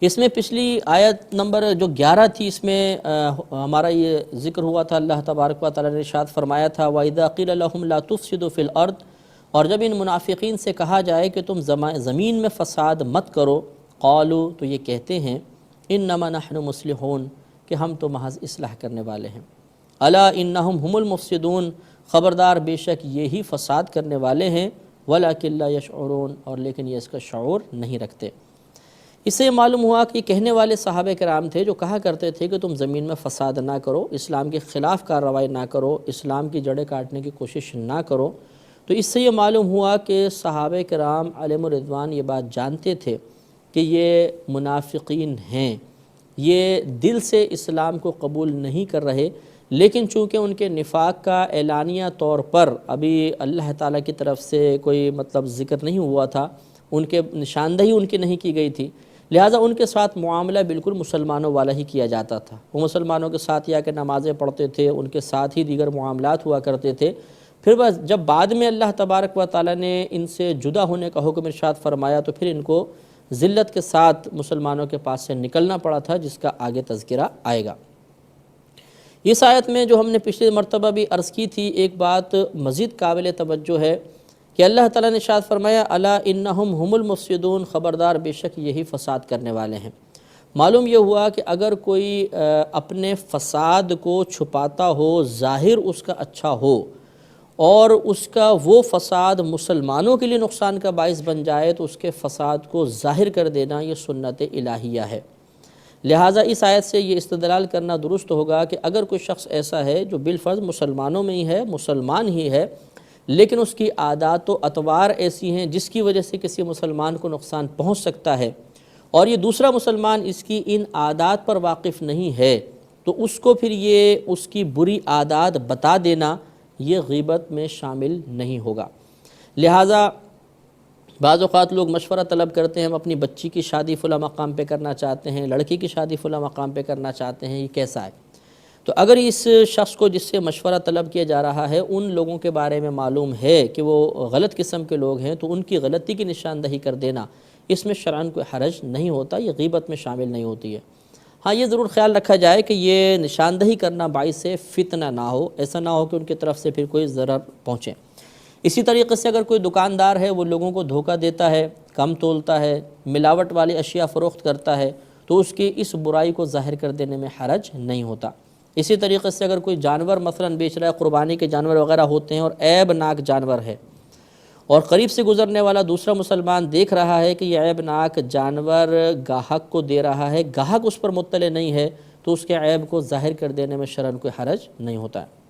اس میں پچھلی آیت نمبر جو 11 تھی، اس میں ہمارا یہ ذکر ہوا تھا، اللہ تبارک و تعالیٰ نے ارشاد فرمایا تھا وَإِذَا قِيلَ لَهُمْ لَا تُفْسِدُوا فِي الْأَرْضِ، اور جب ان منافقین سے کہا جائے کہ تم زمین میں فساد مت کرو، قالوا، تو یہ کہتے ہیں انما نحن مصلحون، کہ ہم تو محض اصلاح کرنے والے ہیں، الا انہم هم المفسدون، خبردار بے شک یہی فساد کرنے والے ہیں، ولکن لا یشعرون، اور لیکن یہ اس کا شعور نہیں رکھتے۔ اس سے یہ معلوم ہوا کہ کہنے والے صحابہ کرام تھے جو کہا کرتے تھے کہ تم زمین میں فساد نہ کرو، اسلام کے خلاف کارروائی نہ کرو، اسلام کی جڑیں کاٹنے کی کوشش نہ کرو۔ تو اس سے یہ معلوم ہوا کہ صحابہ کرام علیہم الرضوان یہ بات جانتے تھے کہ یہ منافقین ہیں، یہ دل سے اسلام کو قبول نہیں کر رہے، لیکن چونکہ ان کے نفاق کا اعلانیہ طور پر ابھی اللہ تعالیٰ کی طرف سے کوئی ذکر نہیں ہوا تھا، ان کے نشاندہی ان کی نہیں کی گئی تھی، لہٰذا ان کے ساتھ معاملہ بالکل مسلمانوں والا ہی کیا جاتا تھا۔ وہ مسلمانوں کے ساتھ یا کہ نمازیں پڑھتے تھے، ان کے ساتھ ہی دیگر معاملات ہوا کرتے تھے۔ پھر بس جب بعد میں اللہ تبارک و تعالیٰ نے ان سے جدا ہونے کا حکم ارشاد فرمایا تو پھر ان کو ذلت کے ساتھ مسلمانوں کے پاس سے نکلنا پڑا تھا، جس کا آگے تذکرہ آئے گا۔ اس آیت میں جو ہم نے پچھلی مرتبہ بھی عرض کی تھی، ایک بات مزید قابل توجہ ہے کہ اللہ تعالیٰ نے ارشاد فرمایا الا انہم هم المفسدون، خبردار بے شک یہی فساد کرنے والے ہیں۔ معلوم یہ ہوا کہ اگر کوئی اپنے فساد کو چھپاتا ہو، ظاہر اس کا اچھا ہو، اور اس کا وہ فساد مسلمانوں کے لیے نقصان کا باعث بن جائے تو اس کے فساد کو ظاہر کر دینا یہ سنت الہیہ ہے۔ لہٰذا اس آیت سے یہ استدلال کرنا درست ہوگا کہ اگر کوئی شخص ایسا ہے جو بالفرض مسلمانوں میں ہی ہے، مسلمان ہی ہے، لیکن اس کی عادات و اطوار ایسی ہیں جس کی وجہ سے کسی مسلمان کو نقصان پہنچ سکتا ہے، اور یہ دوسرا مسلمان اس کی ان عادات پر واقف نہیں ہے، تو اس کو پھر یہ اس کی بری عادات بتا دینا یہ غیبت میں شامل نہیں ہوگا۔ لہٰذا بعض اوقات لوگ مشورہ طلب کرتے ہیں، ہم اپنی بچی کی شادی فلاں مقام پہ کرنا چاہتے ہیں، لڑکی کی شادی فلاں مقام پہ کرنا چاہتے ہیں، یہ کیسا ہے؟ تو اگر اس شخص کو جس سے مشورہ طلب کیا جا رہا ہے ان لوگوں کے بارے میں معلوم ہے کہ وہ غلط قسم کے لوگ ہیں، تو ان کی غلطی کی نشاندہی کر دینا اس میں شرعاً کوئی حرج نہیں ہوتا، یہ غیبت میں شامل نہیں ہوتی ہے۔ ہاں یہ ضرور خیال رکھا جائے کہ یہ نشاندہی کرنا باعث فتنہ نہ ہو، ایسا نہ ہو کہ ان کی طرف سے پھر کوئی ضرر پہنچے۔ اسی طریقے سے اگر کوئی دکاندار ہے وہ لوگوں کو دھوکہ دیتا ہے، کم تولتا ہے، ملاوٹ والی اشیاء فروخت کرتا ہے، تو اس کی اس برائی کو ظاہر کر دینے میں حرج نہیں ہوتا۔ اسی طریقے سے اگر کوئی جانور مثلاً بیچ رہا ہے، قربانی کے جانور وغیرہ ہوتے ہیں اور عیب ناک جانور ہے، اور قریب سے گزرنے والا دوسرا مسلمان دیکھ رہا ہے کہ یہ عیب ناک جانور گاہک کو دے رہا ہے، گاہک اس پر مطلع نہیں ہے، تو اس کے عیب کو ظاہر کر دینے میں شرعاً کوئی حرج نہیں ہوتا ہے۔